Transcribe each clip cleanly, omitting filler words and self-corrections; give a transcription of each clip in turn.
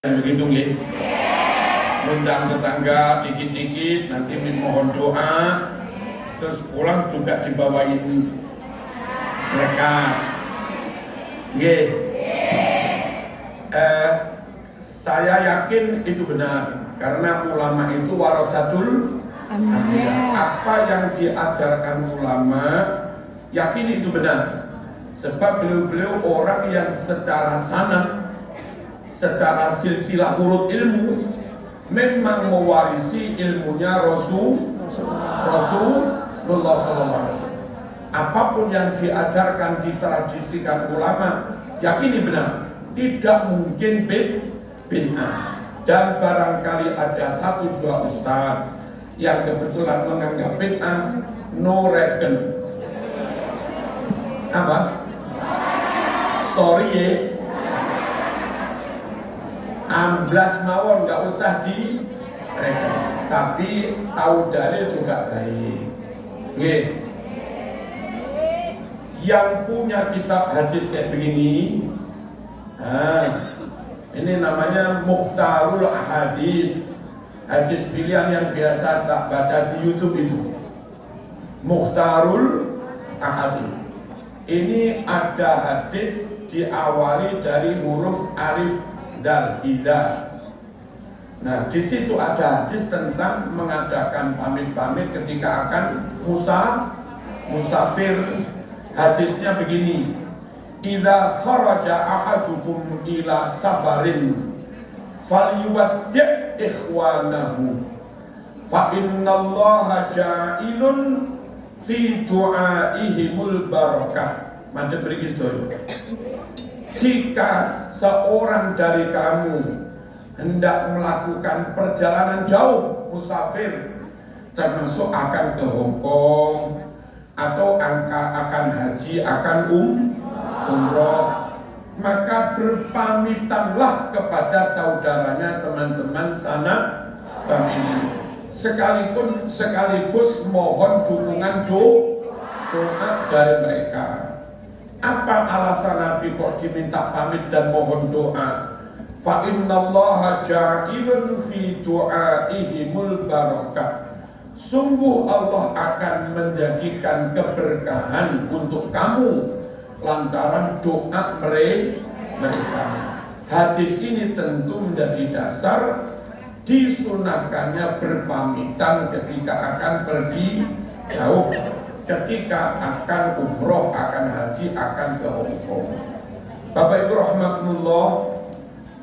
Begitu nggih. Undang tetangga dikit-dikit, nanti mohon doa, terus pulang juga dibawain berkat. Nggih. Saya yakin itu benar karena ulama itu warathatul anbiya. Apa yang diajarkan ulama, yakin itu benar. Sebab beliau-beliau orang yang secara sanad, secara silsilah urut ilmu memang mewarisi ilmunya Rasulullah SAW. Apapun yang diajarkan, ditradisikan ulama, yakini benar, tidak mungkin bid'ah. Dan barangkali ada satu dua ustaz yang kebetulan menganggap bid'ah, no reckon. Apa? Sorry ya. Amblas mawon nggak usah direken, tapi tahu dalil juga baik. Nggih. Yang punya kitab hadis kayak begini, ini namanya Mukhtarul Ahadits, hadis pilihan yang biasa tak baca di YouTube itu. Mukhtarul Ahadits. Ini ada hadis diawali dari huruf alif zal iza. Nah, di situ ada hadis tentang mengadakan pamit-pamit ketika akan musafir. Hadisnya begini: idza kharaja ahadukum ila safarin falyuwaddi' ikhwanahu fa innallaha ja'ilun fi du'aihimul barakah. Mantep mriki sedaya. Jika seorang dari kamu hendak melakukan perjalanan jauh, musafir, termasuk akan ke Hong Kong atau akan haji, akan umroh, maka berpamitanlah kepada saudaranya, teman-teman sanak famili, sekaligus mohon dukungan doa dari mereka. Apa alasan Nabi kok diminta pamit dan mohon doa? Fa innallaha ja'ilun fi du'aihimul barakah. Sungguh Allah akan menjadikan keberkahan untuk kamu lantaran doa mereka. Hadis ini tentu menjadi dasar disunahkannya berpamitan ketika akan pergi jauh, ketika akan umroh, akan haji, akan ke Hong Kong. Bapak Ibu rahmatullah,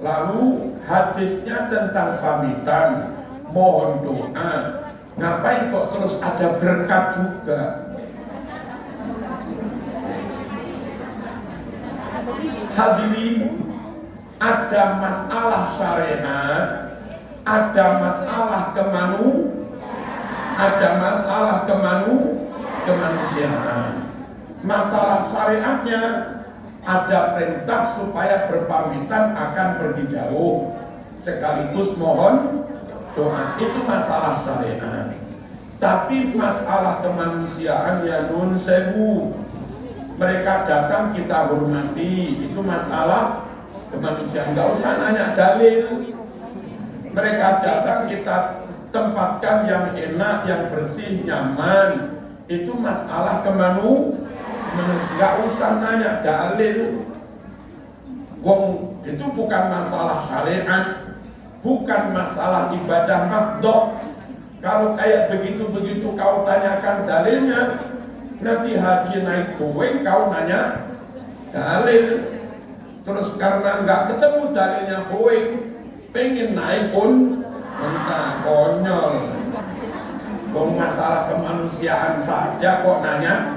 lalu hadisnya tentang pamitan, mohon doa. Ngapain kok terus ada berkat juga? Hadirin, ada masalah syariat, ada masalah kemanusiaan. Masalah syariatnya ada perintah supaya berpamitan akan pergi jauh, sekaligus mohon doa. Itu masalah syariat. Tapi masalah kemanusiaan ya nun sewu, mereka datang kita hormati, itu masalah kemanusiaan. Nggak usah nanya dalil. Mereka datang kita tempatkan yang enak, yang bersih, nyaman. Itu masalah kemanusiaan. Nggak usah nanya dalil. Wong itu bukan masalah syariat, bukan masalah ibadah makdoh. Kalau kayak begitu-begitu kau tanyakan dalilnya, nanti haji naik Boeing kau nanya dalil. Terus karena nggak ketemu dalilnya Boeing, pengen naik pun entah, konyol. Masalah kemanusiaan saja kok nanya.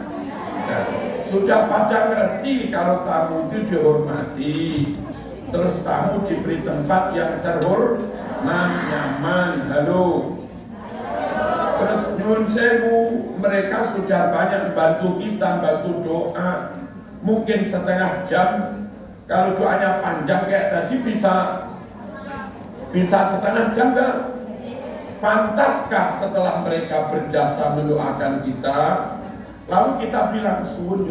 Sudah pada ngerti kalau tamu itu dihormati, terus tamu diberi tempat yang terhormat, nyaman, halo. Terus nyun sewu, mereka sudah banyak bantu kita, bantu doa. Mungkin setengah jam, kalau doanya panjang kayak tadi bisa setengah jam kan? Pantaskah setelah mereka berjasa mendoakan kita, lalu kita bilang suwun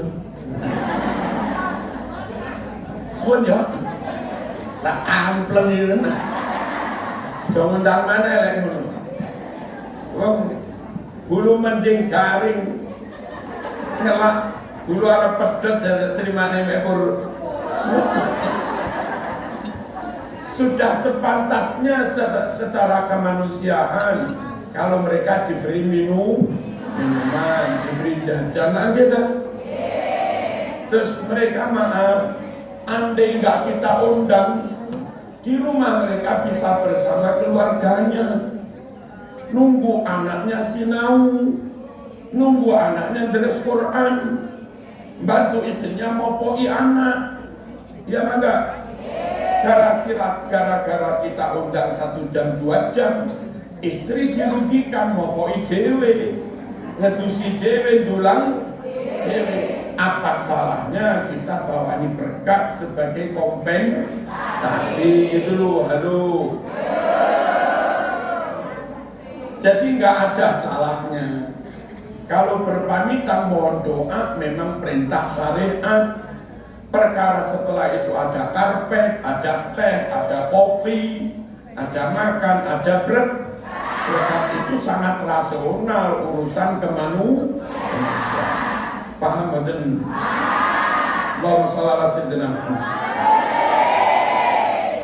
ya, tak kampleng itu nah. Jangan undang mana lek ngono. Wong bulu mending garing nyelak bulu arep pedhot dan terimane mekor. Sudah sepantasnya secara kemanusiaan kalau mereka diberi minuman, diberi jajanan gitu. Terus mereka maaf, andai nggak kita undang, di rumah mereka bisa bersama keluarganya, nunggu anaknya sinau, nunggu anaknya deres Quran, bantu istrinya mopoi anak, ya enggak? Gara-gara kita undang 1 jam 2 jam, istri dirugikan mopoi dewe, ngedusi dewe, dulang dewe. Apa salahnya kita bawa ini berkat sebagai kompensasi gitu loh, halo. Jadi nggak ada salahnya kalau berpamitan mohon doa, memang perintah syariat. Perkara setelah itu ada karpet, ada teh, ada kopi, ada makan, ada berkat itu sangat rasional urusan kemanusiaan. Paham betul? Allahumma shalli ala sayyidina Muhammad.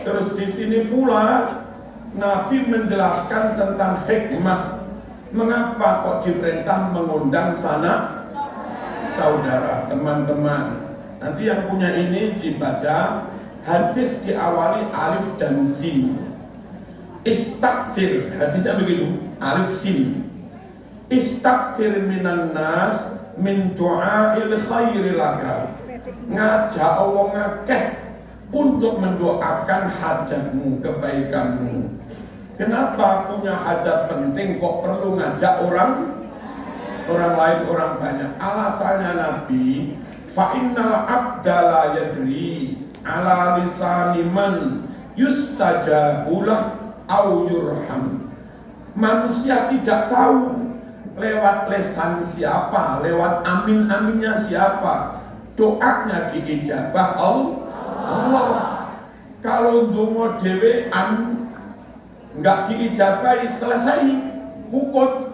Terus di sini pula Nabi menjelaskan tentang hikmah mengapa kok diperintah mengundang saudara, teman-teman. Nanti yang punya ini dibaca hadis diawali alif dan sin. Istaghfir, hadisnya begitu, alif sin. Istaghfir minan nas min du'ail khairi laka. Ngajak wong akeh untuk mendoakan hajatmu, kebaikanmu. Kenapa punya hajat penting kok perlu ngajak orang lain, orang banyak? Alasannya Nabi, fa innal abda la yadri ala lisani man yustajabulah au yurham. Manusia tidak tahu lewat lesan siapa, lewat amin-aminnya siapa, doanya diijabah Allah. Kalau ndonga dhewean enggak diijabahi, selesai, pukul.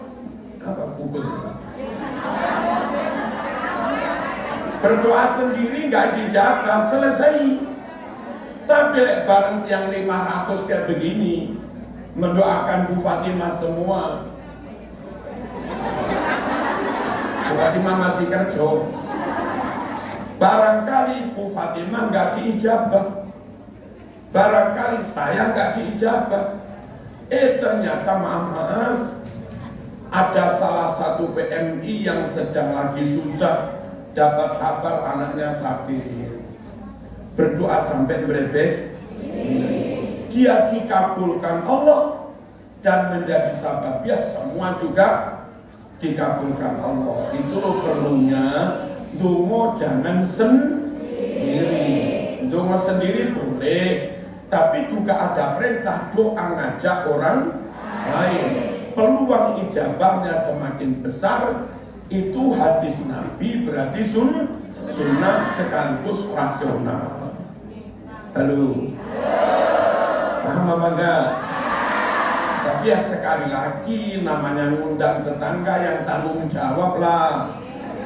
Apa pukul? Berdoa sendiri enggak dijabah, selesai. Tapi bareng yang 500 kayak begini mendoakan Bu Fatimah semua. Bu Fatimah masih kerja. Barangkali Bu Fatimah enggak diijabah. Barangkali saya enggak diijabah. Ternyata maaf, ada salah satu PMI yang sedang lagi susah, dapat kabar anaknya sakit, berdoa sampai berbes, dia dikabulkan Allah dan menjadi sababiah semua juga dikabulkan Allah. Itu loh perlunya dongo jangan sendiri, dongo sendiri boleh, tapi juga ada perintah doa ngajak orang lain. Peluang ijabahnya semakin besar. Itu hadis Nabi, berarti sunnah sekaligus rasional. Halo, paham apa enggak? Tapi ya sekali lagi namanya ngundang tetangga yang tanggung jawab lah.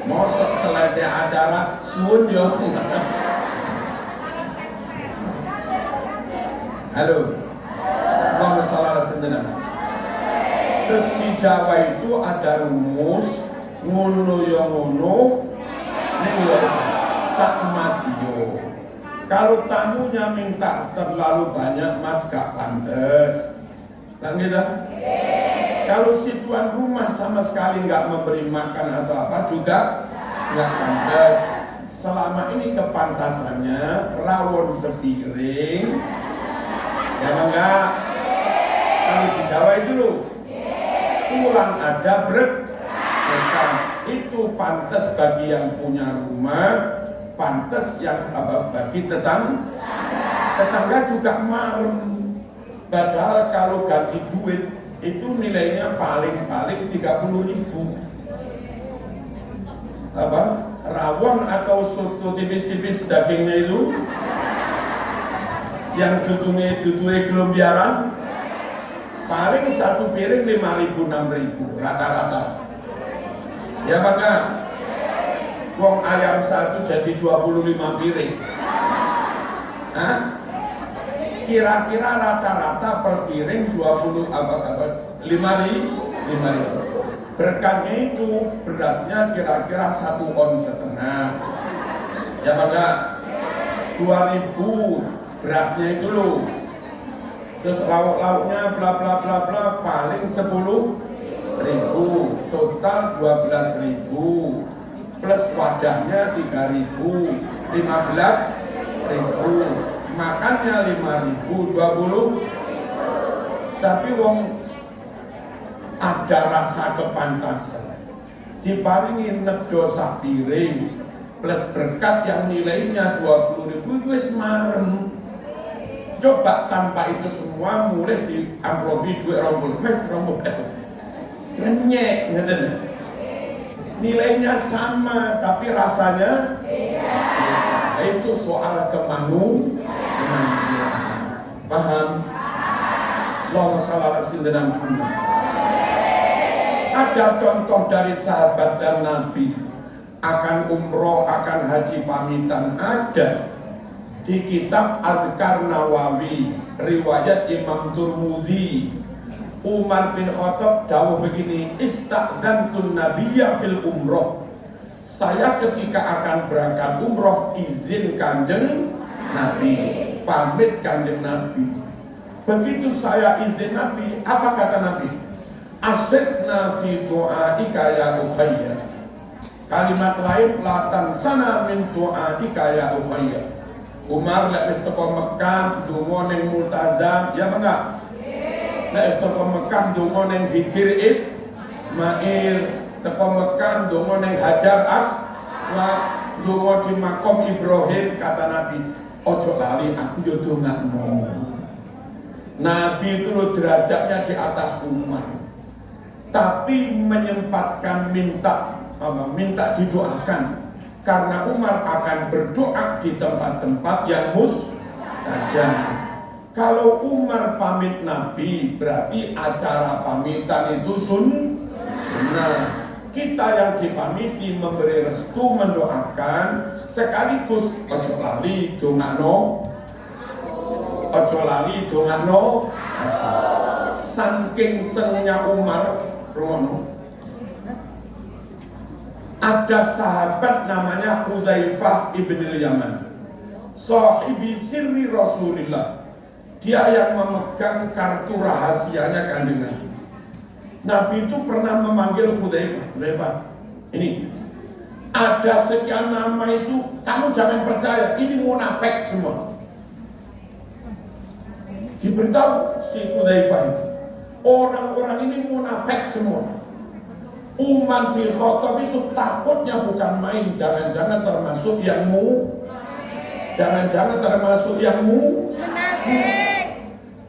Mosok selesai acara suun yo. Halo, Allahumma shalli ala sayyidina. Terus di Jawa itu ada rumus ngono yo ngono, ning yo sakmadiyo. Kalau tamunya minta terlalu banyak, Mas gak pantes. Kan gitu? Kalau si tuan rumah sama sekali nggak memberi makan atau apa juga nggak pantas. Selama ini kepantasannya rawon sepiring, ya enggak? Kalau di Jawa itu loh, pulang ada berkah. Itu pantas bagi yang punya rumah, pantas yang bagi tetangga juga marem. Padahal kalau ganti duit itu nilainya paling-paling 30.000. Rawon atau soto tipis-tipis dagingnya itu Yang dudungnya gelombiaran paling satu piring 5.000 6.000 rata-rata. Ya bangga. Wong ayam satu jadi 25 piring. Hah? Kira-kira rata-rata per piring 5.000. Berkatnya itu berasnya kira-kira 1,5 on. Ya bangga. 2.000 berasnya itu loh. Terus lauk-lauknya bla bla bla bla paling 10.000, total 12.000 plus wadahnya 3.000, 15.000, makannya 5.000, 20. Tapi wong ada rasa kepantasan, diparingi nedo sak piring plus berkat yang nilainya 20.000 wis marem. Coba tanpa itu semua mulai di amplopi duit rombol ngenyek ngeten. Nilainya sama tapi rasanya beda. Itu soal kemanusiaan. Paham? Allahumma shalli ala sayyidina Muhammad. Ada contoh dari sahabat dan Nabi akan umroh, akan haji pamitan, ada di kitab Azkar Nawawi riwayat Imam Turmuzi. Umar bin Khattab dawuh begini, istadzantun nabiyya fil umroh. Saya ketika akan berangkat umroh izin kanjeng Nabi, pamit kanjeng Nabi. Begitu saya izin Nabi, apa kata Nabi? Asyidna fi du'aika ya ukhayya. Kalimat lain, latan sana min du'aika ya ukhayya. Umar lek wis teko Mekah ndonga ning Multazam, ya enggak? Lek wis teko Mekah ndonga ning Hijr Ismail, teko Mekah ndonga ning Hajar Aswad, ndonga di makom Ibrahim, kata Nabi, ojo lali aku yo dongakno. Nabi itu loh derajatnya di atas Umar, tapi menyempatkan minta didoakan. Karena Umar akan berdoa di tempat-tempat yang mustajab. Kalau Umar pamit Nabi, berarti acara pamitan itu sunnah. Kita yang dipamiti memberi restu, mendoakan, sekaligus ojo lali dongakno. Ojo lali dongakno. Saking senengnya Umar, rungono. Ada sahabat namanya Hudzaifah ibn al-Yaman, sahibi sirri Rasulillah. Dia yang memegang kartu rahasianya kanjeng Nabi. Nabi itu pernah memanggil Hudzaifah, ini ada sekian nama itu, kamu jangan percaya, ini munafik semua. Diberitahu si Hudzaifah, orang-orang ini munafik semua. Umar bin Khattab itu takutnya bukan main, jangan-jangan termasuk yang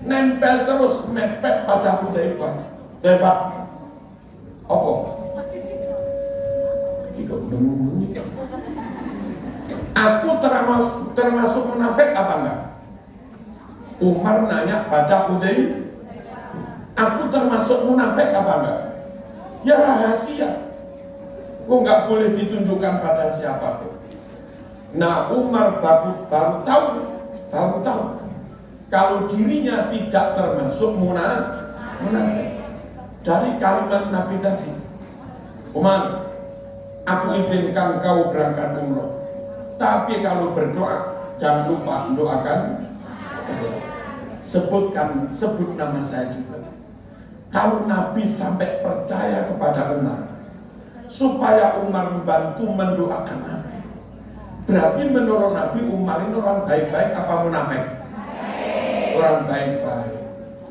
nempel terus mepet pada Hudzaifah. Hudzaifah, apa? Aku termasuk munafik apa enggak? Umar nanya pada Hudzaifah, aku termasuk munafik apa enggak? Ya rahasia, nggak boleh ditunjukkan pada siapapun. Nah Umar baru tahu kalau dirinya tidak termasuk munafik dari kalimat Nabi tadi. Umar, aku izinkan kau berangkat umroh, tapi kalau berdoa jangan lupa doakan saya. Sebut nama saya juga. Kalau Nabi sampai percaya kepada Umar, supaya Umar membantu mendoakan Nabi, berarti menurut Nabi Umar ini orang baik-baik apa munafik? Orang baik-baik.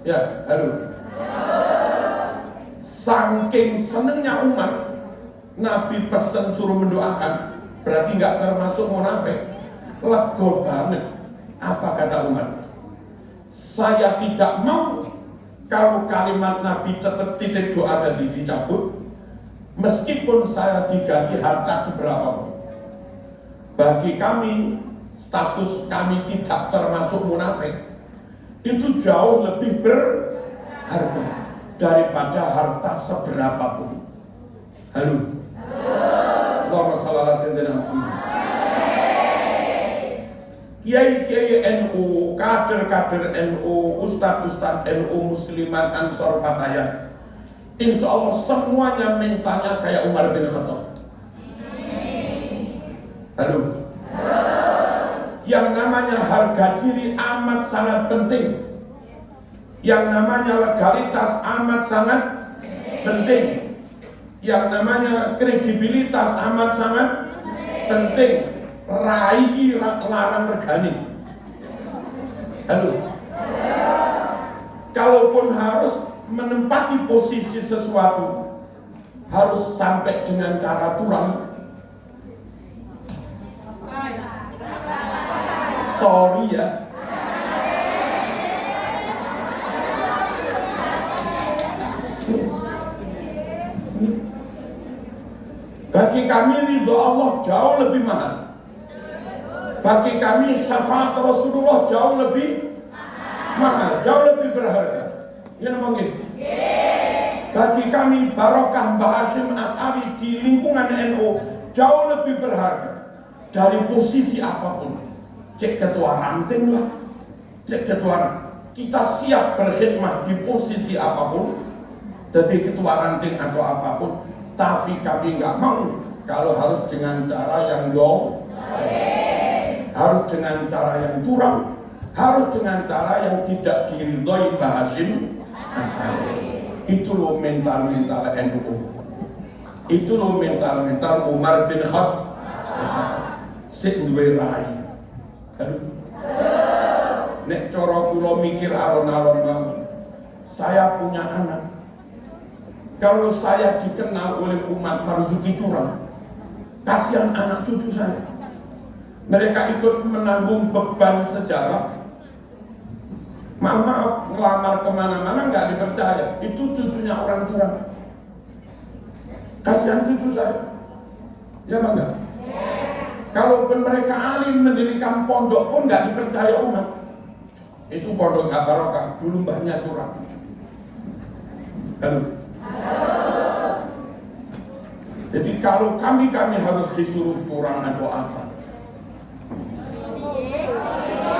Ya, halo. Saking senengnya Umar, Nabi pesan suruh mendoakan, berarti nggak termasuk munafik. Lego banget. Apa kata Umar? Saya tidak mau kalau kalimat Nabi tetap titik doa tadi dicabut, meskipun saya diganti harta seberapapun. Bagi kami status kami tidak termasuk munafik, itu jauh lebih berharga daripada harta seberapapun. Halo. Allahumma shalli ala sayyidina Muhammad. Kiai-kiai NU, kader-kader NU, ustaz-ustaz NU, muslimat, ansor, fatayat, insya Allah semuanya mintanya kayak Umar bin Khattab. Halo. Yang namanya harga diri amat sangat penting. Yang namanya legalitas amat sangat penting. Yang namanya kredibilitas amat sangat penting. Rai larang regani. Halo. Kalaupun harus menempati posisi sesuatu, harus sampai dengan cara curang. Sorry ya. Bagi kami ridho Allah jauh lebih mahal. Bagi kami syafaat Rasulullah jauh lebih mahal, jauh lebih berharga. Ya namanya. Bagi kami barokah Mbah Hasyim Asy'ari di lingkungan NU jauh lebih berharga dari posisi apapun. Cek ketua ranting lah, cek ketua, kita siap berkhidmat di posisi apapun, jadi ketua ranting atau apapun. Tapi kami nggak mau kalau harus dengan cara yang dong. Harus dengan cara yang curang, harus dengan cara yang tidak diridhoi Mbah Hasyim Asy'ari. Itu loh mental-mental NU. Itu loh mental-mental Umar bin Khattab. Sik duwe rai. Nek cara kula mikir alon-alon mawon. Saya punya anak. Kalau saya dikenal oleh umat Marzuki curang, kasihan anak cucu saya. Mereka ikut menanggung beban sejarah. Maaf, ngelamar kemana-mana nggak dipercaya. Itu cucunya orang curang. Kasihan cucu saya. Ya bangga. Kalaupun mereka alim mendirikan pondok pun nggak dipercaya umat. Itu pondok nggak barokah. Dulu mbahnya curang. Halo. Jadi kalau kami harus disuruh curang atau apa?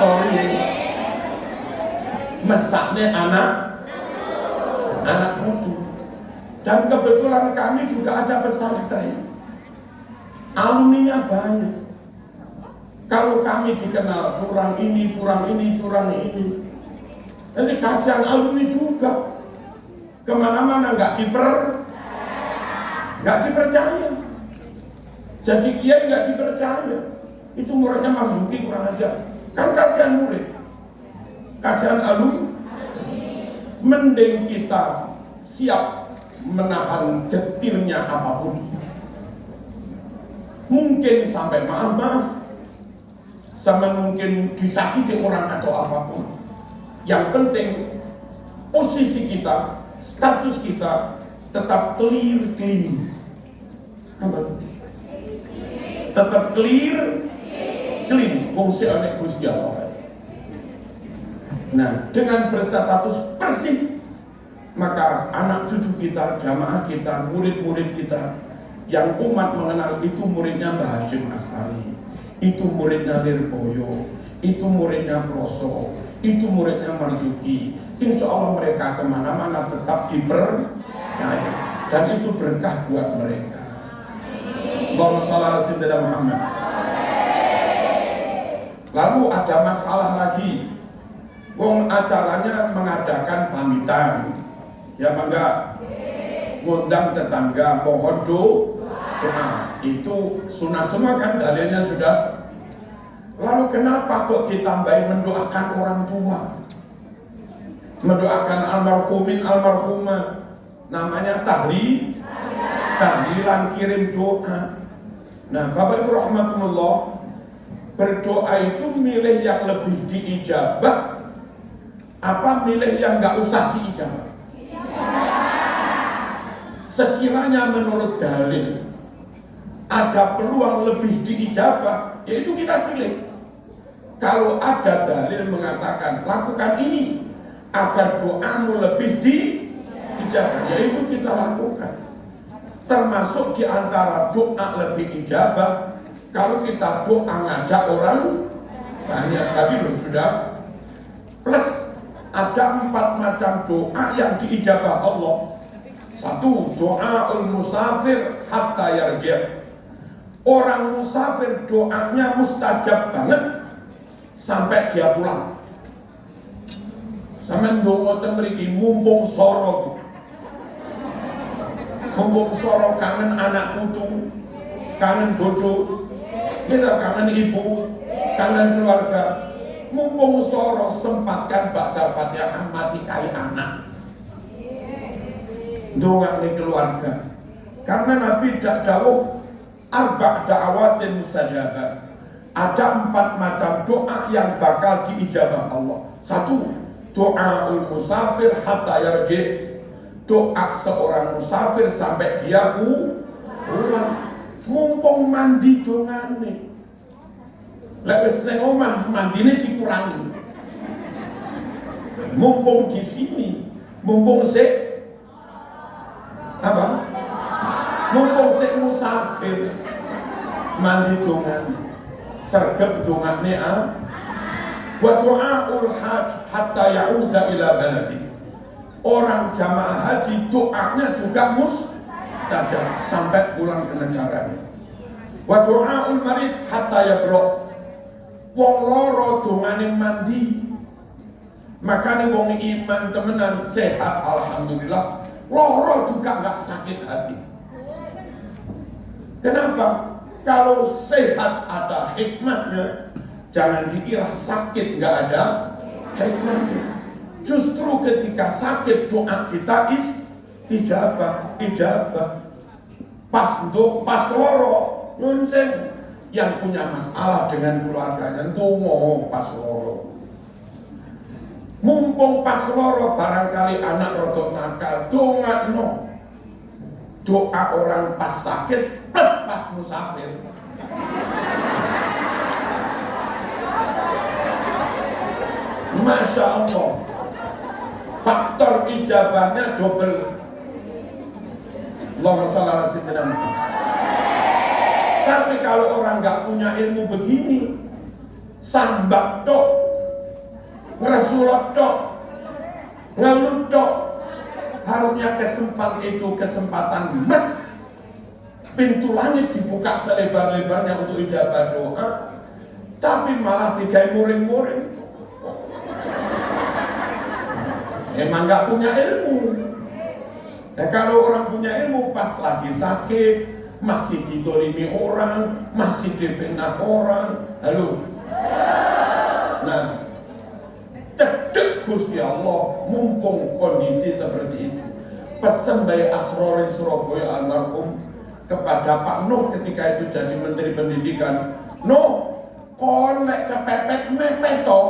Sorry, mesaknya anak putu. Dan kebetulan kami juga ada pesantren, alumninya banyak. Kalau kami dikenal curang ini, jadi kasihan alumni juga. Kemana-mana nggak dipercaya. Jadi kiai nggak dipercaya. Itu muridnya Marzuki kurang ajar. Kan kasihan murid, kasihan alumni. Mending kita siap menahan getirnya apapun. Mungkin sampai maaf, sama mungkin disakiti orang atau apapun. Yang penting posisi kita, status kita tetap clean. Tetap clean. Wong seanek Gusti Allah. Nah, dengan berstatus bersih, maka anak cucu kita, jamaah kita, murid-murid kita yang umat mengenal itu muridnya Mbah Hasyim Asy'ari, itu muridnya Lirboyo, itu muridnya Ploso, itu muridnya Marzuki. Insya Allah mereka kemana-mana tetap dipercaya dan itu berkah buat mereka. Allahumma shalli ala sayyidina Muhammad. Lalu ada masalah lagi. Wong acaranya mengadakan pamitan, ya bangga, ngundang tetangga, mohon doa. Itu sunnah semua kan, dalilnya sudah. Lalu kenapa kok ditambahin mendoakan orang tua, mendoakan almarhumin almarhumah, namanya tahlilan kirim doa. Nah, Bapak Ibu rahmatullah, berdoa itu milih yang lebih diijabah apa milih yang nggak usah diijabah? Sekiranya menurut dalil ada peluang lebih diijabah, yaitu kita pilih. Kalau ada dalil mengatakan lakukan ini agar doamu lebih diijabah, yaitu kita lakukan. Termasuk di antara doa lebih ijabah, kalau kita doa ngajak orang banyak. Tadi loh sudah. Plus ada 4 macam doa yang diijabah Allah. 1, doaul musafir hatta yarji'. Orang musafir doanya mustajab banget sampai dia pulang. Sampeyan ndonga teng mriki mumpung soro. Mumpung soro kangen anak putu, kangen bojo, kita kangen ibu, kangen keluarga. Mumpung soro sempatkan ba'da Fatihah mati kai anak. Ndongakne keluarga. Karena Nabi dak dawuh arba' da'awatin mustajabah. Ada 4 macam doa yang bakal diijabah Allah. 1, doaul musafir hatta yarji'. Doa seorang musafir sampai dia pulang. Mumpung mandi dongane. Lek wis nang omah mandine dikurangi. Mumpung di sini, mumpung mumpung musafir mandi dongane. Sergep dongane wa du'aul hajj hatta ya'uda ila baladi. Orang jamaah haji doanya juga mustajab sampai pulang ke negaranya. Wa du'aul marid hatta yabra. Wong loro dongane mandi. Makanya wong iman temenan sehat alhamdulillah. Loro juga nggak sakit hati. Kenapa? Kalau sehat ada hikmahnya, jangan dikira sakit nggak ada hikmahnya. Justru ketika sakit doa kita ijabah. Pas loro nunsen yang punya masalah dengan keluarganya ndonga pas loro. Mumpung pas loro barangkali anak rodok nakal, dongakno. Doa orang pas sakit plus pas musafir. Masya Allah, faktor ijabahnya double. Allahumma shalli ala sayyidina Muhammad. Tapi kalau orang nggak punya ilmu begini, sambak tok, ngesulap tok, ngelut tok, harusnya kesempatan emas. Pintu langit dibuka selebar-lebarnya untuk ijabah doa, tapi malah digawe muring-muring. Emang nggak punya ilmu. Nah, kalau orang punya ilmu pas lagi sakit, masih ditolimi orang, masih difitnah orang, halo. Nah, cedek Gusti Allah, mumpung kondisi seperti itu. Pesan dari Asrori Surabaya almarhum kepada Pak Nuh ketika itu jadi Menteri Pendidikan. Nuh, kon nek kepepet mepet to.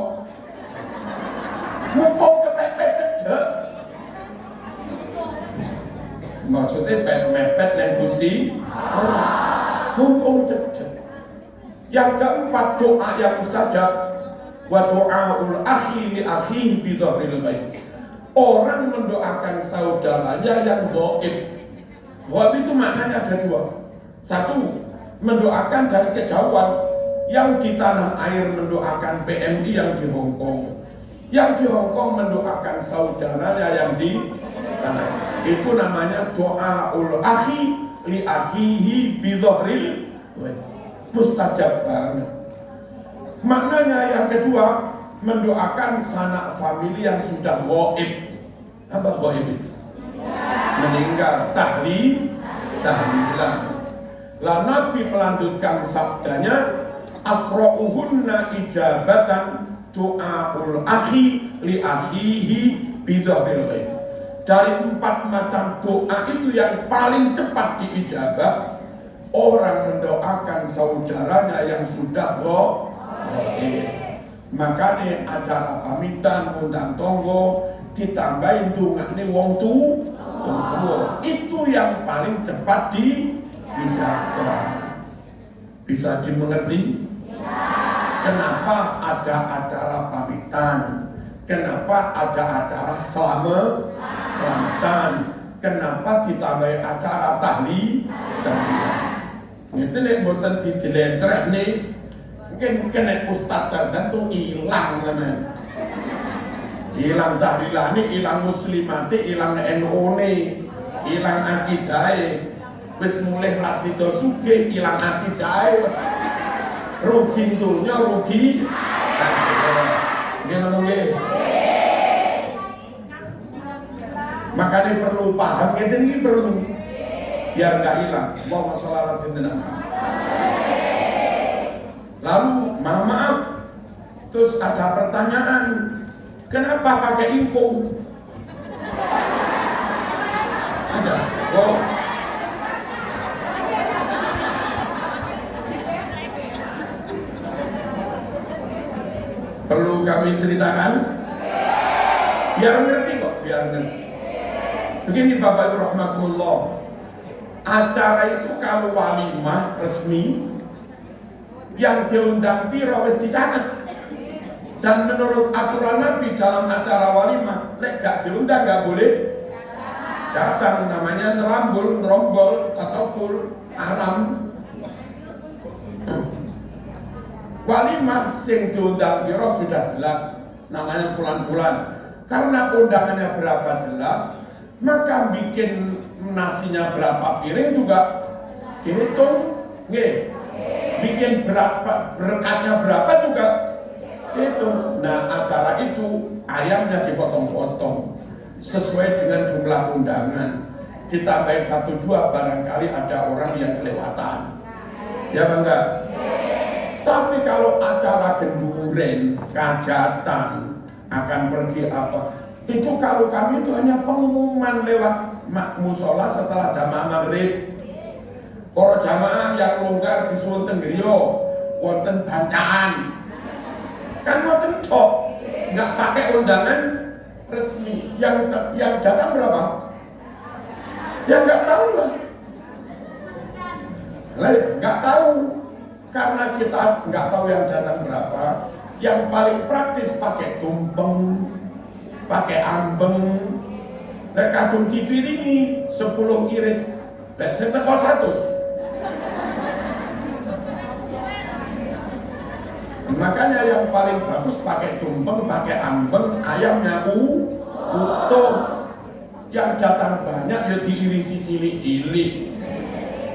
Mumpung kepepet cedek. Maksudnya mepet yang Gusti mumpung cedek. Yang keempat doa yang mustajab, wa doaul akhi li akhihi bi dhahril ghaib. Orang mendoakan saudaranya yang gaib. Gaib itu maknanya ada 2. 1, mendoakan dari kejauhan. Yang di tanah air mendoakan PMI yang di Hong Kong. Yang di Hong Kong mendoakan saudaranya yang di tanah air. Itu namanya doaul akhi li akhihi bi dhahril ghaib. Mustajab banget. Maknanya yang kedua, mendoakan sanak famili yang sudah gaib. Apa gaib itu? Meninggal, tahlilan. Lah Nabi melanjutkan sabdanya, asra'uhunna ijabatan doaul akhi li akhihi bidhahril ghaib. Dari 4 macam doa itu yang paling cepat diijabah, orang mendoakan saudaranya yang sudah gaib. Makanya acara pamitan undang tonggo ditambahin dongane wong tua. Itu yang paling cepat diijabah. Bisa dimengerti? Kenapa ada acara pamitan? Kenapa ada acara selamatan? Kenapa ditambah acara tahlilan? Itu nih boten dijelentrek nih. Mungkin kena ustaz tertentu hilang kan? Hilang tahlilane, hilang muslimate, hilang NU-ne, hilang akidahe. Wis mulai rasido sugih, hilang akidahe. Rugi dunya, rugi akhirat. Nggih napa nggih? Makanya perlu paham, ngeten iki perlu biar nggak hilang. Allahumma sholli ala sayyidina Muhammad. Lalu maaf, terus ada pertanyaan, kenapa pakai ingkung? Ada. Oh. Perlu kami ceritakan? Biar ngerti kok, biar ngerti. Begini Bapak Ibu rahmatullah, acara itu kalau walimah resmi, yang diundang piro wis dicatat. Dan menurut aturan Nabi dalam acara walimah, lek gak diundang gak boleh datang, namanya nerombol atau full haram. Walimah sing diundang piro sudah jelas, namanya fulan-fulan. Karena undangannya berapa jelas, maka bikin nasinya berapa piring juga dihitung, nggih. Bikin berapa berkatnya berapa juga dihitung. Nah, acara itu ayamnya dipotong-potong sesuai dengan jumlah undangan. Ditambah 1-2 barangkali ada orang yang kelewatan. Ya bangga. Tapi kalau acara genduren, kajatan, akan pergi apa, itu kalau kami itu hanya pengumuman lewat musola setelah jamaah maghrib. Para jamaah yang longgar disuwun teng griya wonten bacaan. Kan wonten tok, nggak pakai undangan resmi. Yang datang berapa? Yang nggak tahu lah. Nggak tahu. Karena kita nggak tahu yang datang berapa, yang paling praktis pakai tumpeng, pakai ambeng, dan kadung dipiringi 10 iris, dan seteko 100. Makanya yang paling bagus pakai tumpeng, pakai ambeng, ayamnya utuh. Yang datang banyak ya diirisi cilik-cilik,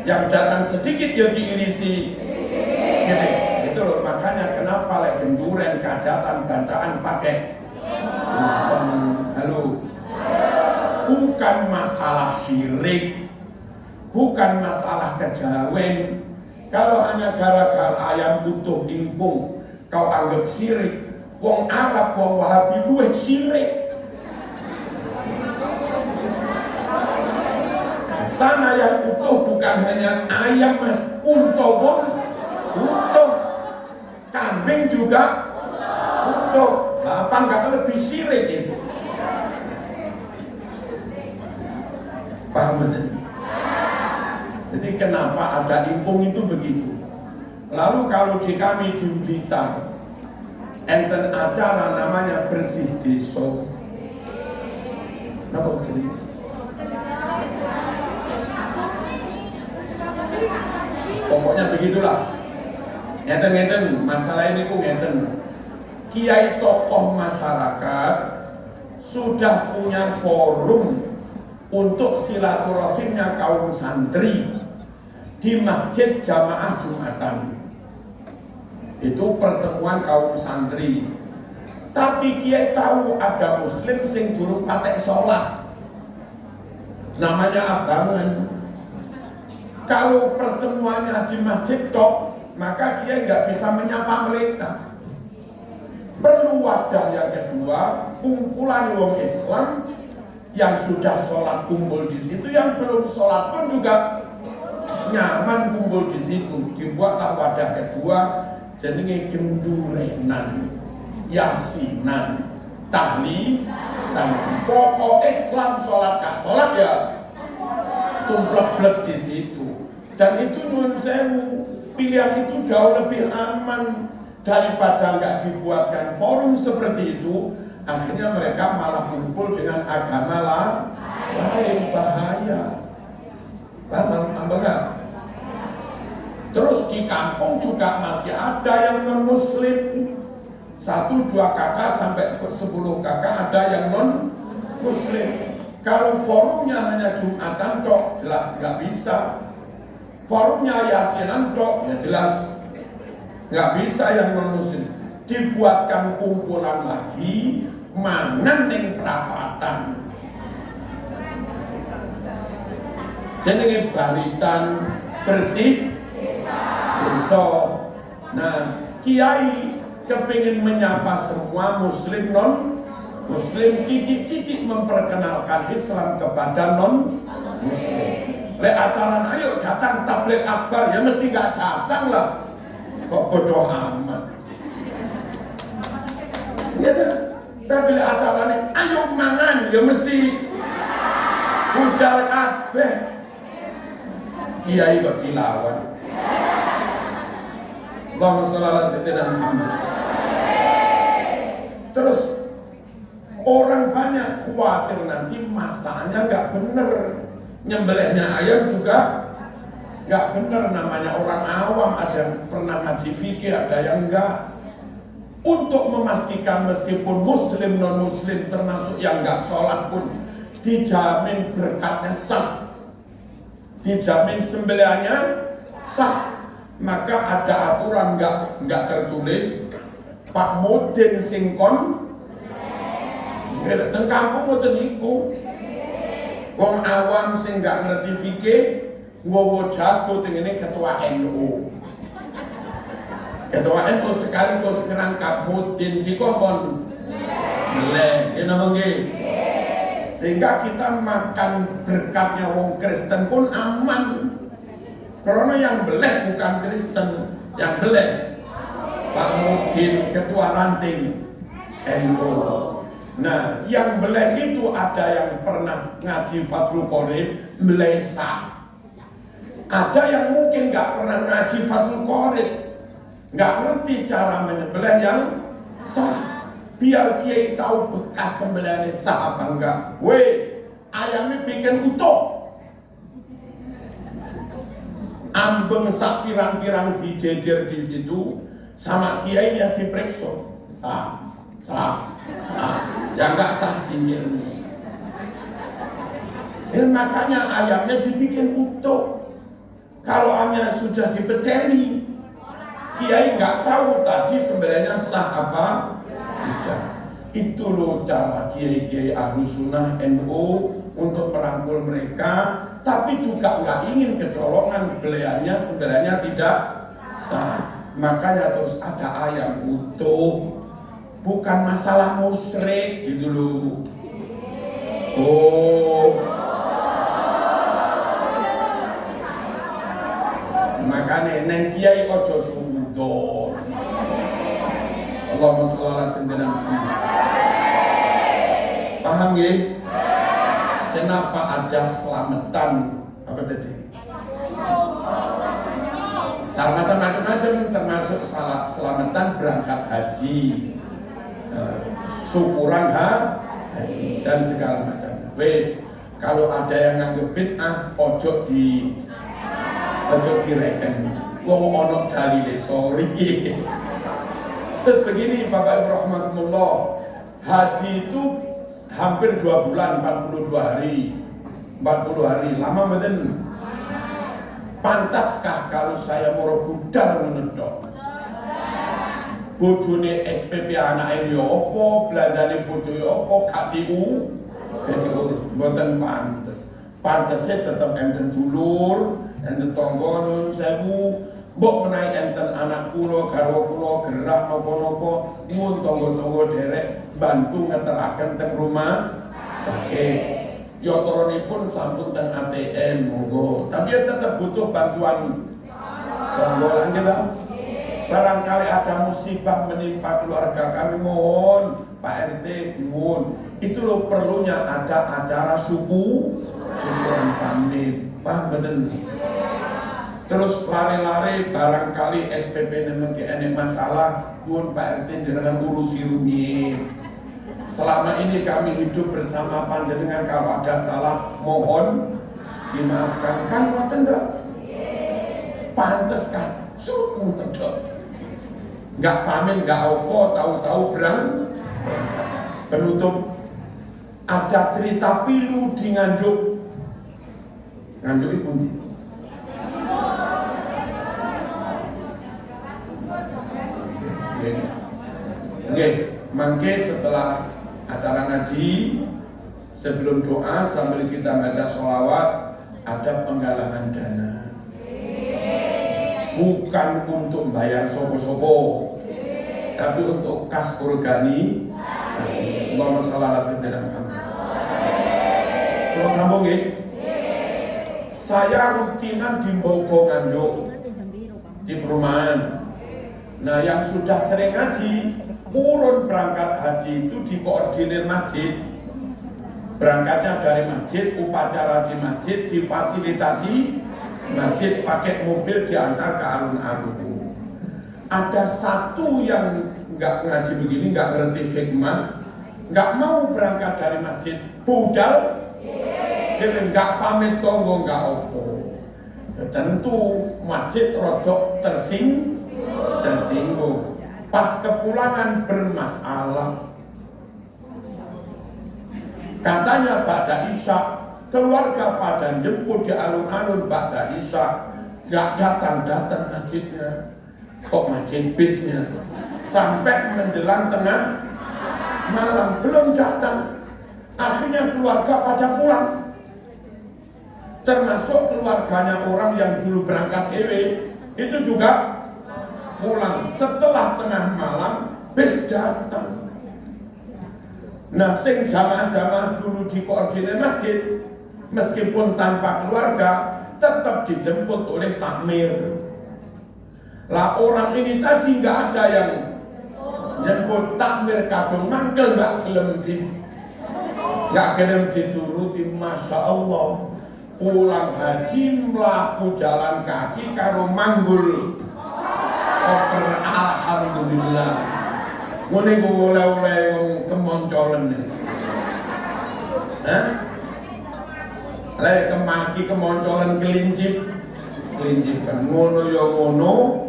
yang datang sedikit ya diirisi. Gini, itu loh, makanya kenapa lek genduren, kajatan, bacaan pakai tumpeng. Halo. Bukan masalah syirik, bukan masalah kejawen. Kalau hanya gara-gara ayam utuh ingkung kau anggap syirik, wong Arab, wong Wahabi luwih syirik. Sana yang utuh bukan hanya ayam mas, unta pun utuh, kambing juga utuh. Nah, apa enggak lebih syirik itu? Paham betul? Jadi kenapa ada ingkung itu begitu? Lalu kalau di kami di Blitar, enten acara namanya bersih desa. Kenapa jadi? Pokoknya begitulah. Ngeten-ngeten, masalah ini ku ngeten. Kiai tokoh masyarakat sudah punya forum untuk silaturahimnya kaum santri di masjid jamaah Jumatan. Itu pertemuan kaum santri. Tapi kiai tahu ada muslim sing durung patek sholat, namanya abangan. Kalau pertemuannya di masjid tok, maka dia nggak bisa menyapa mereka. Perlu wadah yang kedua, kumpulan wong Islam yang sudah sholat kumpul di situ, yang belum sholat pun juga nyaman kumpul di situ. Dibuatlah wadah kedua, jenenge gendurenan, yasinan, tahlilan. Pokok Islam sholat kah sholat ya tumplek-blek di situ. Dan itu nyuwun sewu, pilihan itu jauh lebih aman daripada nggak dibuatkan forum seperti itu, akhirnya mereka malah kumpul dengan agama lain. Bahaya. Paham enggak? Terus di kampung juga masih ada yang non muslim, 1-2 kakak sampai 10 kakak ada yang non muslim. Kalau forumnya hanya Jumatan tok, jelas nggak bisa. Forumnya Yasinan tok, ya jelas nggak bisa yang non muslim. Dibuatkan kumpulan lagi, mangan ning perapatan. Jenenge baritan bersih desa. Nah, kiai kepingin menyapa semua muslim non muslim, titik-titik memperkenalkan Islam kepada non muslim. Le acara ayo datang tabligh akbar, ya mesti nggak datang lah. Kok bodoh amat. Ya kan? Tapi acaranya ayo mangan, ya mesti budal kabeh. Kiai kok dilawan. Allahumma sholli ala sayyidina Muhammad. Terus orang banyak khawatir nanti masaknya nggak bener, nyembelihnya ayam juga nggak bener. Namanya orang awam, ada yang pernah ngaji fikih, ada yang enggak. Untuk memastikan meskipun muslim non muslim termasuk yang nggak sholat pun dijamin berkatnya sah, dijamin sembelihannya sah, maka ada aturan nggak tertulis Pak Mudin singkon teng kampung ngoten niku. Wong awam sing nggak ngerti fikih nggowo jago tengene ketua NU. Ketua NU sekaligus ngerangkap Mudin dikokon meleh, ya napa nggih? Sehingga kita makan berkatnya wong Kristen pun aman. Karena yang beleh bukan Kristen, yang beleh Pak Mudin ketua ranting NU. Nah, yang beleh itu ada yang pernah ngaji Fathul Qorib melesa. Ada yang mungkin nggak pernah ngaji Fathul Qorib, nggak ngerti cara menyembelih yang sah. Biar kiai tahu bekas sembelihannya sah apa enggak. Weh, ayamnya bikin utuh, ambeng sak pirang-pirang dijejer di situ, sama kiainya diperiksa. Sah. Ya enggak sah singgirnya. Makanya ayamnya dibikin utuh. Kalau ayamnya sudah dipeceli, kiai nggak tahu tadi sembelihnya sah apa tidak. Itu loh cara kiai-kiai ahlu sunnah NU untuk merangkul mereka, tapi juga nggak ingin kecolongan beliannya sembelihnya tidak sah. Makanya terus ada ayam utuh, bukan masalah musyrik gitu loh. Oh, makanya neng kiai ojo sudon. Allahumma sholli ala sayyidina Muhammad. Paham ya? Kenapa ada selamatan apa tadi? Selamatan macam-macam, termasuk selamatan berangkat haji, syukuran haji dan segala macam. Wes, kalau ada yang nganggep bid'ah, ojo direken. Wong ono dalile, sorry. Terus begini Bapak Ibu rahmatullah, haji itu hampir 2 bulan, 42 hari. 40 hari, lama meden. Pantaskah kalau saya moro budal menendok? Bojone SPP anake yo apa, belandane bojoe apa, KTU. Mboten pantes. Pantese tetep enten dulur, enten tangga nun sewu. Mbok menawi enten anak kula, garwa kula gerah napa-napa, mun tangga-tangga derek bantu ngeteraken teng rumah sakit. Ya toronipun sampun teng ATM monggo, tapi ya tetap butuh bantuan tangga nggih. Barangkali ada musibah menimpa keluarga kami, mohon Pak RT, mohon. Itu loh perlunya ada acara syukuran pamit, paham bener? terus lari-lari barangkali SPP nemeng enek masalah, pun Pak RT jenengan urusi rumiyin. Selama ini kami hidup bersama panjenengan, kalau ada salah mohon dimaafkan. Kan ngoten to? Pantes kan suku ngedot. Enggak pamit, enggak opo, tahu-tahu berangkat. Penutup, ada cerita pilu di Nganjuk. Nganjuk itu pundi? Oke, mangke setelah acara ngaji, sebelum doa sambil kita baca sholawat, ada penggalangan dana. Bukan untuk bayar sopo-sopo, tapi untuk kas organisasi. Allahumma shalli ala sayyidina Muhammad. Kalau sambung ya, saya rutinan di Bogo Nganjuk di perumahan. Nah, yang sudah sering ngaji, urun berangkat haji itu dikoordinir masjid. Berangkatnya dari masjid, upacara di masjid, difasilitasi masjid, pakai mobil diantar ke alun-alun. Ada satu yang nggak ngaji begini, nggak ngerti hikmah, nggak mau berangkat dari masjid, budal, dia nggak pamit tonggo, nggak opo. Tentu masjid rodok tersinggung. Pas kepulangan bermasalah. Katanya Ba'da Isya, keluarga pada jemput di alun-alun Ba'da Isya, gak datang-datang masjidnya. Kok masjid bisnya? Sampai menjelang tengah malam belum datang. Akhirnya keluarga pada pulang. Termasuk keluarganya orang yang dulu berangkat dewe, itu juga pulang. Setelah tengah malam bis datang. Nah, sing jamaah-jamaah dulu dikoordinir masjid, meskipun tanpa keluarga, tetap dijemput oleh takmir. Lah orang ini tadi nggak ada yang jemput, takmir kadung mangkel nggak gelem dituruti. Masya Allah, pulang haji melaku jalan kaki karo manggul. Oper alhamdulillah. Ngene ku oleh-oleh kemoncolen. Hah? Le kemaki kemoncolen kelincip ngono ya ngono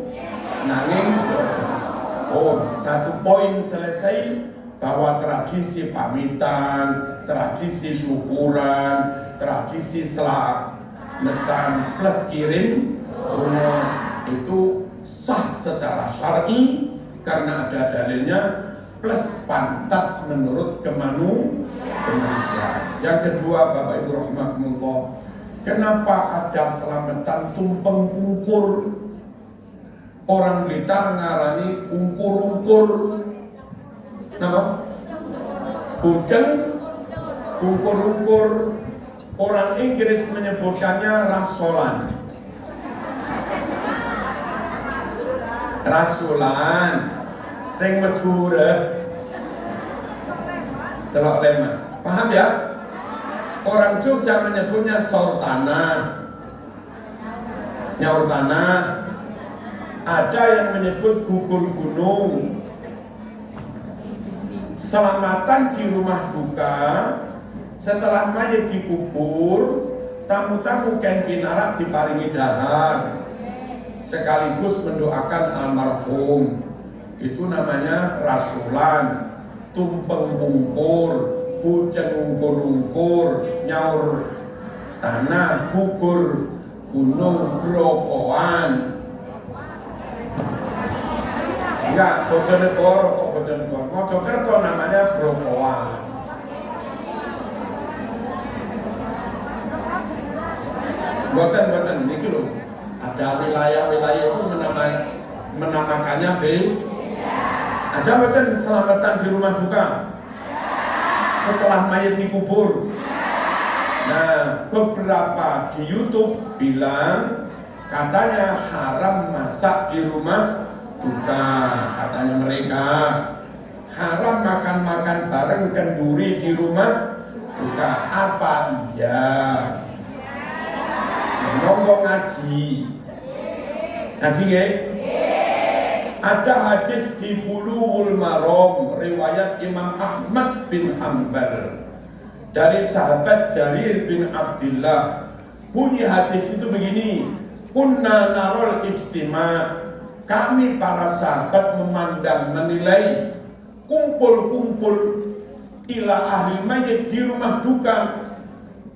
nanging satu poin selesai, bahwa tradisi pamitan, tradisi syukuran, tradisi selamatan plus kirim donga itu sah secara syar'i karena ada dalilnya, plus pantas menurut kemanusiaan. Yang kedua, Bapak Ibu rahimakumullah, kenapa ada selamatan tumpeng ungkur? Orang Blitar ngarani ungkur-ungkur. Napa? Bujeng ungkur-ungkur. Orang Inggris menyebutkannya rasolan. Rasulan, teng Madura, telok lema, paham ya? Orang Jogja menyebutnya sortana, nyaur tanah. Ada yang menyebut gugur gunung. Selamatan di rumah duka, setelah mayat dikubur, tamu-tamu ken pinarak diparingi dahar, sekaligus mendoakan almarhum. Itu namanya rasulan, tumpeng bungkur, bujeng ungkur-ungkur, nyaur tanah, gugur gunung, brokoan. Enggak, Bojonegoro kok Bojonegoro. Mojokerto namanya brokoan. Boten niki lho. Ada wilayah-wilayah itu menamakannya Ada betul selamatan di rumah duka setelah mayat dikubur. Nah, beberapa di YouTube bilang katanya haram masak di rumah duka, katanya mereka haram makan bareng kenduri di rumah duka. Apa iya? Monggo ngaji. Ngaji nggih? Ada hadis di Bulughul Maram riwayat Imam Ahmad bin Hanbal dari sahabat Jarir bin Abdullah. Bunyi hadis itu begini, kunna narol ijtima, kami para sahabat memandang menilai kumpul-kumpul ila ahli mayit di rumah duka,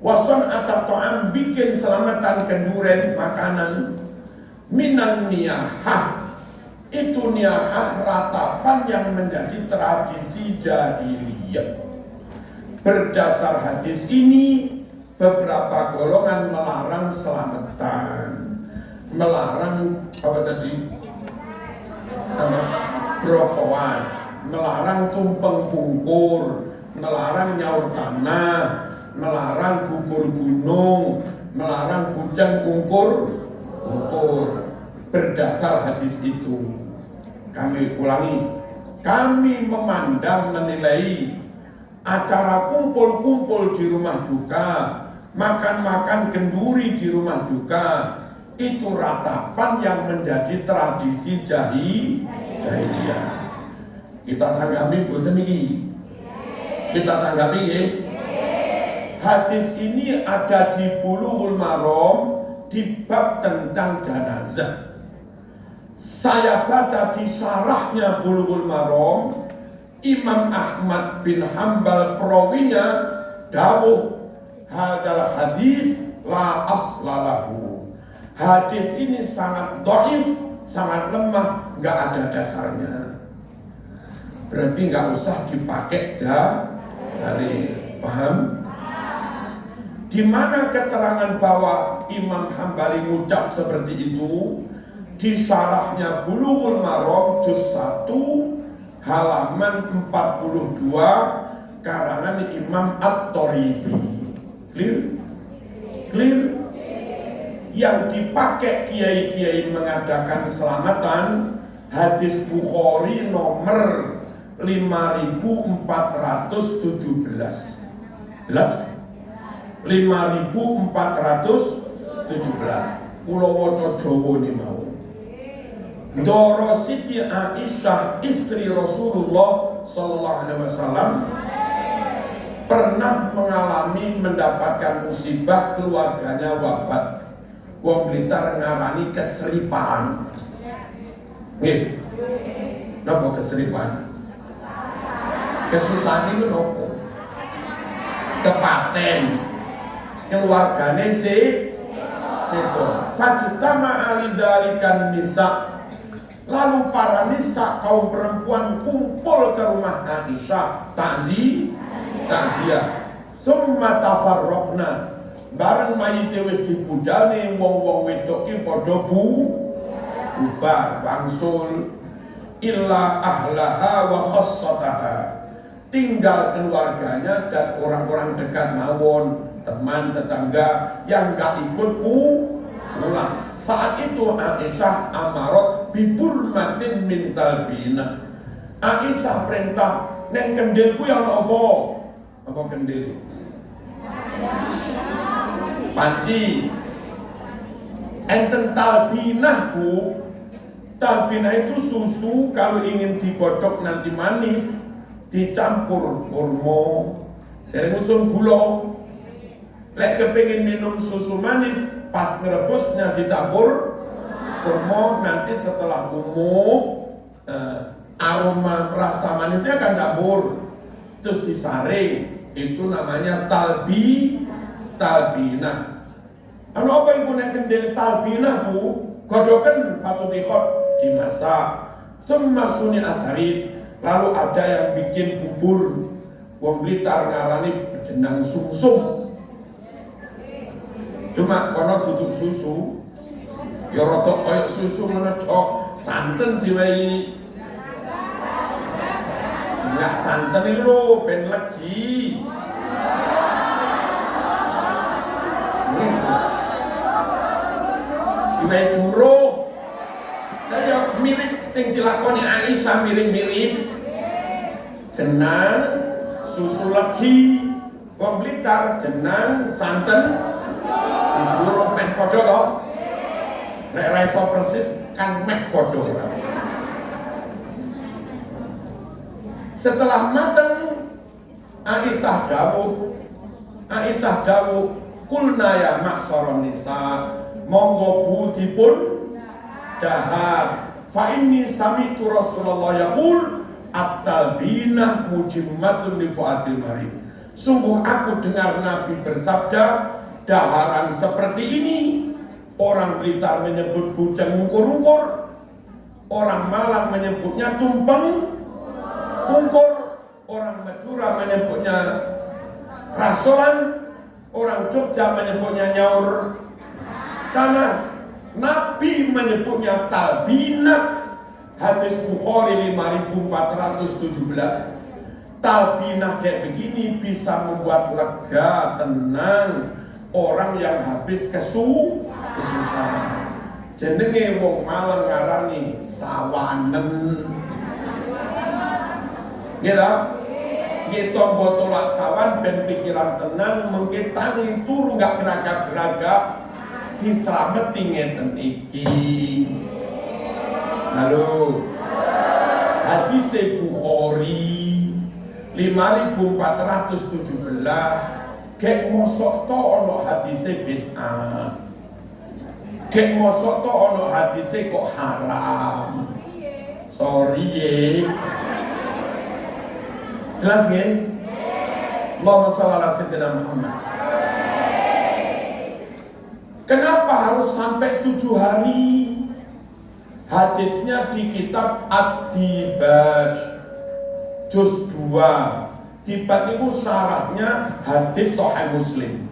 wason atau to'am bikin selamatan kenduren makanan, minan niyahah, itu niyahah ratapan yang menjadi tradisi jahiliyah. Berdasar hadis ini beberapa golongan melarang selamatan, melarang apa tadi? Brokowan, melarang tumpeng fungkur, melarang nyaur tanah, melarang gugur gunung, melarang bujang ungkur. Berdasar hadis itu, kami ulangi, kami memandang menilai acara kumpul-kumpul di rumah duka, makan-makan kenduri di rumah duka, itu ratapan yang menjadi tradisi jahiliyah. Kita tanggapi boten iki. Kita tanggapi ya. Hadis ini ada di Bulughul Maram di bab tentang jenazah. Saya baca di syarahnya Bulughul Maram, Imam Ahmad bin Hanbal perawinya dawuh hadal hadis la aslalahu. Hadis ini sangat dhaif, sangat lemah, nggak ada dasarnya. Berarti nggak usah dipakai dalil. Paham? Di mana keterangan bahwa Imam Hambali ngucap seperti itu? Di syarahnya Bulughul Maram juz 1 halaman 42 karangan Imam At-Tarifi. Clear? Yang dipakai kiai-kiai mengadakan selamatan hadis Bukhari nomor 5417. Jelas? 5417. Pulau waca Jawa ni mau. Doro Siti Aisyah istri Rasulullah sallallahu alaihi wasallam pernah mengalami mendapatkan musibah, keluarganya wafat. Wong Blitar ngarani keseripaan. Nggih. Napa keseripaan? Kesusahan itu nopo? Kepaten. Keluargane seto. Fajtama alizalikan nisa. Lalu para nisa kaum perempuan kumpul ke rumah Aisyah takziah. Summa tafarraqna. Bareng mayite wis dipujane wong-wong wedok ki padha bubar wangsul illa ahlaha wa khassataha. Tinggal keluarganya dan orang-orang dekat mawon, teman tetangga yang enggak ikut pulang. Saat itu Aisyah amarat biburmatin min talbina. Aisyah perintah nek kendilku yang apa? Apa kendil? Panci. Enten talbinah Bu. Talbinah itu susu kalau ingin digodok nanti manis dicampur kurma. Dari musun gula. Lek kepengin minum susu manis pas ngerebusnya dicampur kurma, nanti setelah umum aroma rasa manisnya akan campur terus disaring, itu namanya talbinah. Anu apa ibu nek kendel talbinah Bu? Godoken fatubihot dimasak summa suni atharit, lalu ada yang bikin bubur. Wong Blitar ngarani jenang sumsum. Cuma kono duduk susu, ya rada koyo susu menecok, santen diwehi. Enggak santen iki lho ben legi. Diwehi juruk. Kaya mirip sing dilakoni Aisyah mirip-mirip. Jenang susu legi, wong Blitar jenang santen dijuruk meh padha to. Nek ra iso persis kan meh podo. Setelah mateng, Aisyah dawuh, kulna ya maksaron nisa, monggo putipun dahar. Fa inni sami'tu Rasulullah yaqul at-talbinah mujimmatun li fuatil marid. Sungguh aku dengar Nabi bersabda, daharan seperti ini orang Blitar menyebut bujang ungkur-ungkur, orang Malang menyebutnya tumpeng ungkur, orang Madura menyebutnya rasolan, orang Jogja menyebutnya nyaur tanah, Nabi menyebutnya talbinah. Hadis Bukhari 5417. Talbinah kayak begini bisa membuat lega, tenang orang yang habis kesusahan. Jenenge wong Malang ngarani sawanen. Gitu? Kita botolak sawan ben pikiran tenang, mungkin tangi turu gak geragap-geragap, dislameti ngeten iki. Halo. Hadis Bukhari 5417. Kek mosok to ono hadise bid'ah. Kek mosok to ono hadise kok haram. Sorry ye. Jelas nggih? Allahumma shalli ala sayyidina Muhammad. Kenapa harus sampai 7 hari? Hadisnya di kitab Ad-Dibaj juz 2. Dibaj itu syaratnya hadis Sahih Muslim.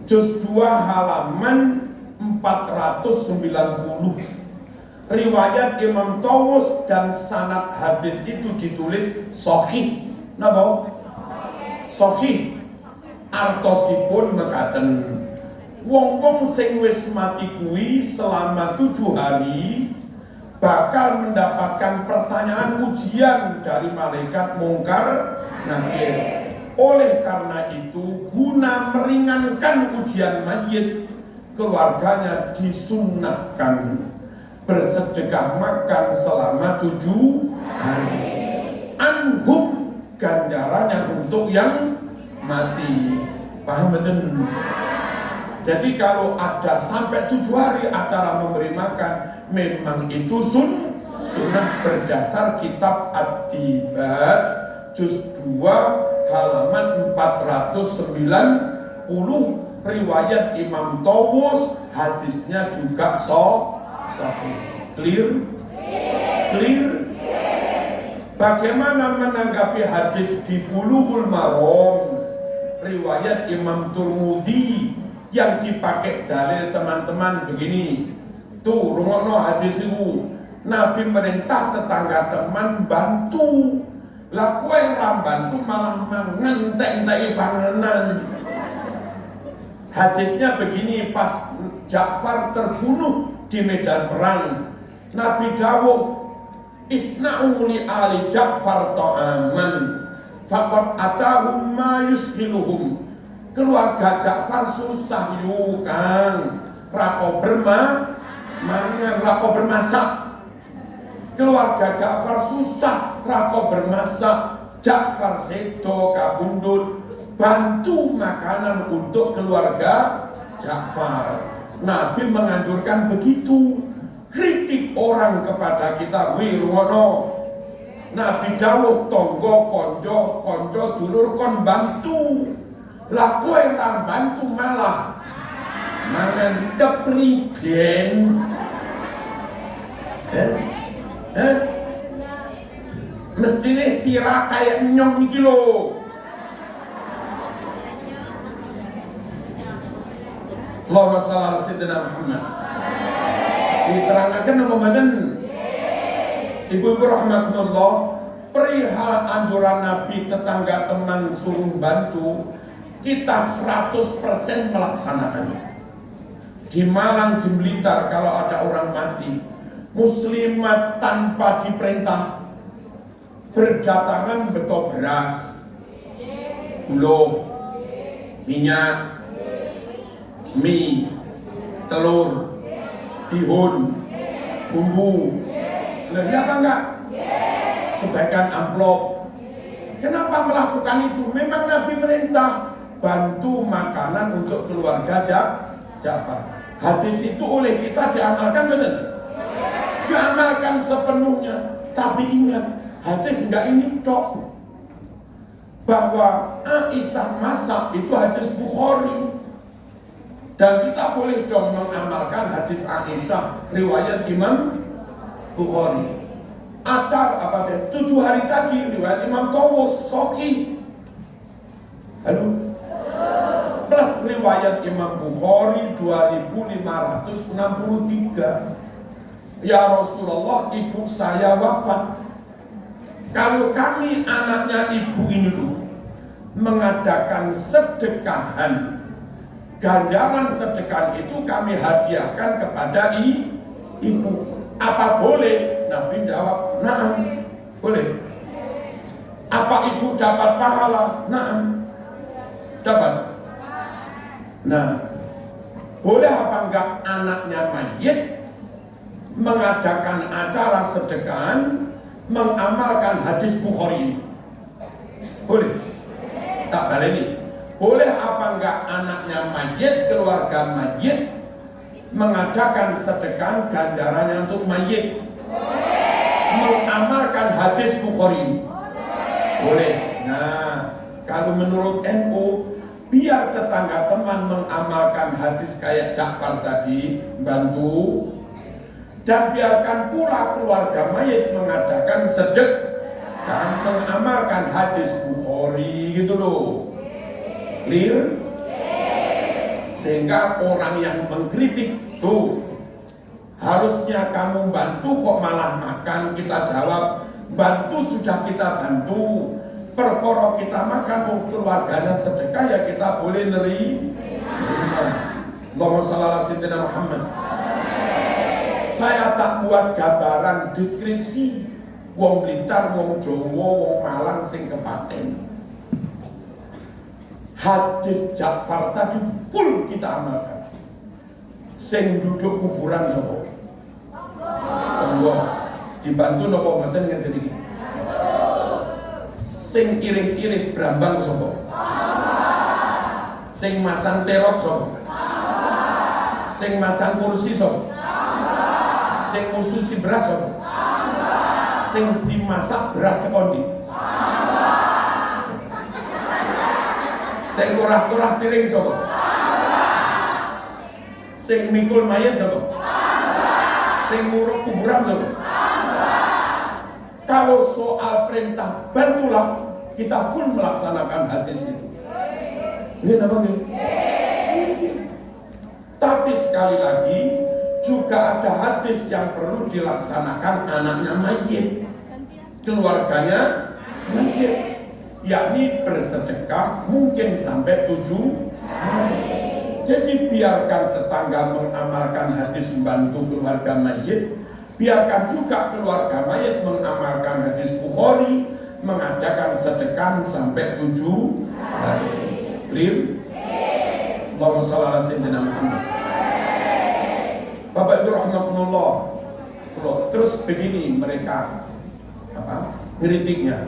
Juz 2 halaman 490. Riwayat Imam Tawus dan sanad hadis itu ditulis sahih. Napa? Sahih. Artosipun mekaten. Wong-wong sing wis mati kuwi selama 7 hari bakal mendapatkan pertanyaan ujian dari malaikat mungkar nakir. Oleh karena itu, guna meringankan ujian mayit, keluarganya disunnahkan bersedekah makan selama 7 hari. Anhum ganjarannya untuk yang mati. Paham betul? Jadi kalau ada sampai 7 hari acara memberi makan, memang itu sunnah berdasar kitab Ad-Dibaj juz 2 halaman 490, riwayat Imam Tawus, hadisnya juga sahih. Clear? Bagaimana menanggapi hadis di Bulughul Maram riwayat Imam Tirmidzi yang dipakai dalil teman-teman begini? Tuh, rungokno hadis itu. Nabi merintah tetangga teman bantu. Lah kowe ra bantu malah mangan entek-enteki panganan. Hadisnya begini, pas Ja'far terbunuh di medan perang, Nabi dawuh, isna'u li ali Ja'far ta'aman faqad atahum ma yushiluhum. Keluarga Ja'far susah yuk Kang, rako bermasak. Keluarga Ja'far susah, rako bermasak. Ja'far sedo kabundut, bantu makanan untuk keluarga Ja'far. Nabi menganjurkan begitu. Kritik orang kepada kita, wi rungono. Nabi dawuh tonggo konco dulur kon bantu. Lah kowe ra bantu malah mangan keprigen. Mestine sirah kayak nyong iki lho. Allahumma shalli ala sayyidina Muhammad. Diterangkan nama badan. Ibu-ibu rahmatullah, perihal anjuran Nabi tetangga teman suruh bantu, kita 100% melaksanakannya. Di Malang, di Blitar, kalau ada orang mati, muslimat tanpa diperintah berdatangan beto beras, gula, minyak, mie, telur, bihun, bumbu. Iya apa enggak? Sebagian amplop. Kenapa melakukan itu? Memang Nabi merintah bantu makanan untuk keluarga Ja'far. Hadis itu oleh kita diamalkan benar? Diamalkan sepenuhnya. Tapi ingat, hadis enggak ini tok. Bahwa Aisyah masak itu hadis Bukhari. Dan kita boleh dong mengamalkan hadis Aisyah riwayat Imam Bukhari. Acar apa teh 7 hari tadi riwayat Imam Tawus Soki. Halo. Plus riwayat Imam Bukhari 2563. Ya Rasulullah, ibu saya wafat. Kalau kami anaknya ibu ini dulu mengadakan sedekahan, ganjaran sedekah itu kami hadiahkan kepada ibu. Apa boleh? Nabi jawab, na'am, boleh. Apa ibu dapat pahala? Na'am, dapat. Nah, boleh apa enggak anaknya mayit mengadakan acara sedekahan, mengamalkan hadis Bukhari ini? Boleh? Tak balik ini. Boleh apa enggak anaknya mayit, keluarga mayit mengadakan sedekah ganjarannya untuk mayit? Mengamalkan hadis Bukhari ini? Boleh. Nah, kalau menurut NU, biar tetangga teman mengamalkan hadis kayak Ja'far tadi, bantu. Dan biarkan pula keluarga mayit mengadakan sedekah dan mengamalkan hadis Bukhari, gitu loh. Clear? Sehingga orang yang mengkritik tuh, harusnya kamu bantu kok malah makan. Kita jawab, bantu sudah kita bantu. Perkara kita makan keluarganya sedekah ya kita boleh nerima. Allahumma shalli ala sayyidina Muhammad. Saya tak buat gambaran deskripsi wong Blitar, wong Jawa, wong Malang sing kepaten. Hadis Ja'far tadi full kita amalkan. Sing duduk kuburan sapa? Allah. Dibantu napa mboten ngeten iki? Sing iris-iris brambang sapa? Sing masang terok sapa? Sing masang kursi sapa? Sing ngususi beras sapa? Sing dimasak beras tekondi? Sing kurah-kurah piring sapa? Sing mikul mayat sapa? Sing nguruk kuburan sapa? Kalau soal perintah bantulah, kita full melaksanakan hadis itu. Ini apa nih? Tapi sekali lagi juga ada hadis yang perlu dilaksanakan anaknya mayit, keluarganya mayit, yakni bersedekah mungkin sampai 7 hari. Jadi biarkan tetangga mengamalkan hadis membantu keluarga mayit, biarkan juga keluarga mayit mengamalkan hadis Bukhari, mengadakan sedekah sampai 7 hari. Clear? Allahumma shalli ala sayyidina Muhammad. Bapak Ibu rahimakumullah. Terus begini mereka ngeritiknya.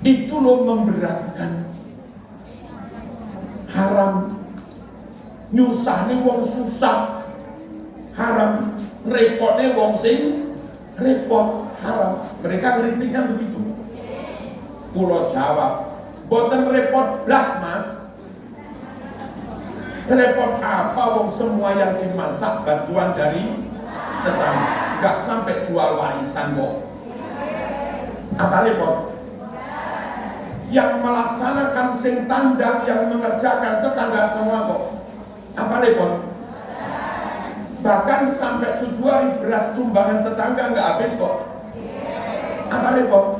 Itu loh memberatkan. Haram. Nyusahnya wong susah. Haram. Repotnya wong sing repot. Haram. Mereka ngeritiknya begitu. Pulau jawab, boten repot blas mas. Repot apa wong semua yang dimasak bantuan dari tetangga, gak sampai jual warisan kok. Apa repot? Yang melaksanakan sing tandang, yang mengerjakan tetangga semua kok. Apa repot? Bahkan sampai 7 hari beras sumbangan tetangga gak habis kok. Apa repot?